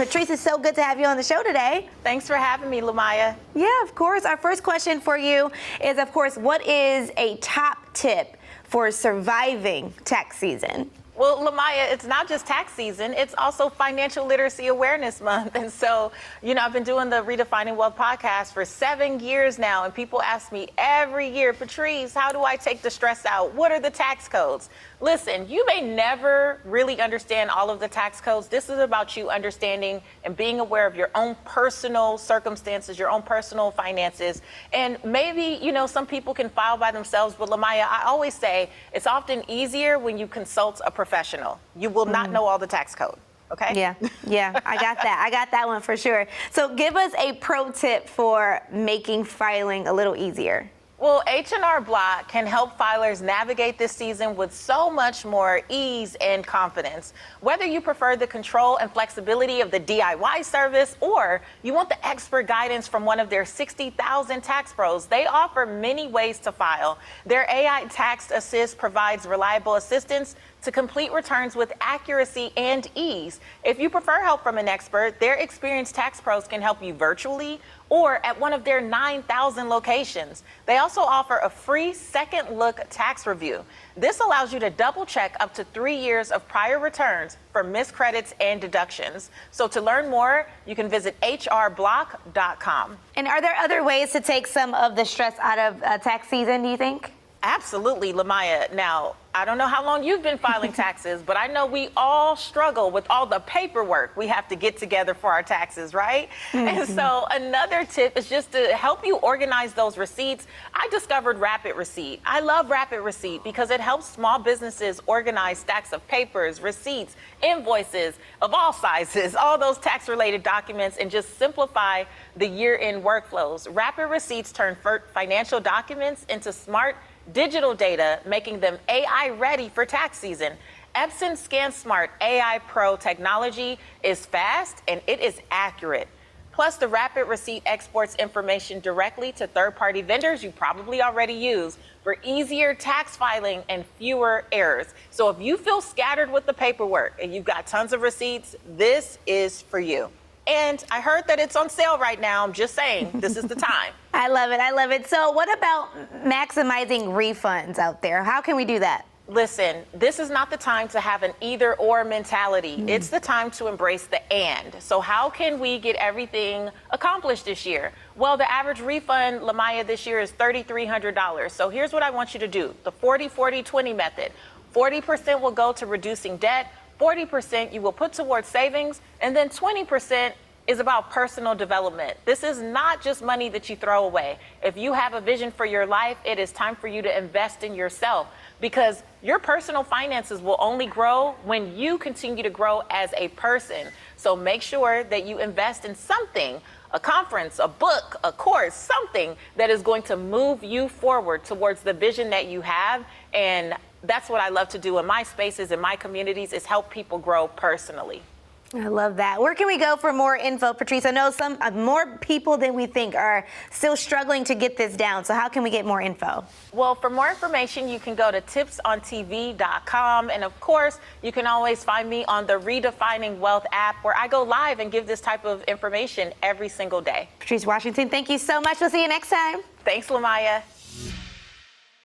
Patrice, it's so good to have you on the show today. Thanks for having me, Lamaya. Yeah, of course. Our first question for you is, of course, what is a top tip for surviving tax season? Well, Lamaya, it's not just tax season, it's also Financial Literacy Awareness Month. And so, I've been doing the Redefining Wealth podcast for 7 years now, and people ask me every year, Patrice, how do I take the stress out? What are the tax codes? Listen, you may never really understand all of the tax codes. This is about you understanding and being aware of your own personal circumstances, your own personal finances. And maybe, some people can file by themselves, but Lamaya, I always say it's often easier when you consult a professional. You will not know all the tax code. Okay? Yeah, I got that. I got that one for sure. So give us a pro tip for making filing a little easier. Well, H&R Block can help filers navigate this season with so much more ease and confidence. Whether you prefer the control and flexibility of the DIY service or you want the expert guidance from one of their 60,000 tax pros, they offer many ways to file. Their AI Tax Assist provides reliable assistance to complete returns with accuracy and ease. If you prefer help from an expert, their experienced tax pros can help you virtually or at one of their 9,000 locations. They also offer a free second look tax review. This allows you to double check up to 3 years of prior returns for missed credits and deductions. So to learn more, you can visit hrblock.com. And are there other ways to take some of the stress out of tax season, do you think? Absolutely, Lamaya. Now, I don't know how long you've been filing taxes, but I know we all struggle with all the paperwork we have to get together for our taxes, right? And so another tip is just to help you organize those receipts. I discovered Rapid Receipt. I love Rapid Receipt because it helps small businesses organize stacks of papers, receipts, invoices of all sizes, all those tax-related documents, and just simplify the year-end workflows. Rapid Receipts turn financial documents into smart digital data, making them AI ready for tax season. Epson ScanSmart AI Pro technology is fast and it is accurate. Plus, the Rapid Receipt exports information directly to third-party vendors you probably already use for easier tax filing and fewer errors. So if you feel scattered with the paperwork and you've got tons of receipts, this is for you. And I heard that it's on sale right now. I'm just saying, this is the time. I love it. I love it. So what about maximizing refunds out there? How can we do that? Listen, this is not the time to have an either or mentality. It's the time to embrace the and. So how can we get everything accomplished this year? Well, the average refund, Lamaya, this year is $3,300. So here's what I want you to do. The 40-40-20 method. 40% will go to reducing debt. 40% you will put towards savings, and then 20% is about personal development. This is not just money that you throw away. If you have a vision for your life, it is time for you to invest in yourself because your personal finances will only grow when you continue to grow as a person. So make sure that you invest in something, a conference, a book, a course, something that is going to move you forward towards the vision that you have. And that's what I love to do in my spaces, in my communities, is help people grow personally. I love that. Where can we go for more info, Patrice? I know some more people than we think are still struggling to get this down. So how can we get more info? Well, for more information, you can go to tipsontv.com. And of course, you can always find me on the Redefining Wealth app where I go live and give this type of information every single day. Patrice Washington, thank you so much. We'll see you next time. Thanks, Lamaya.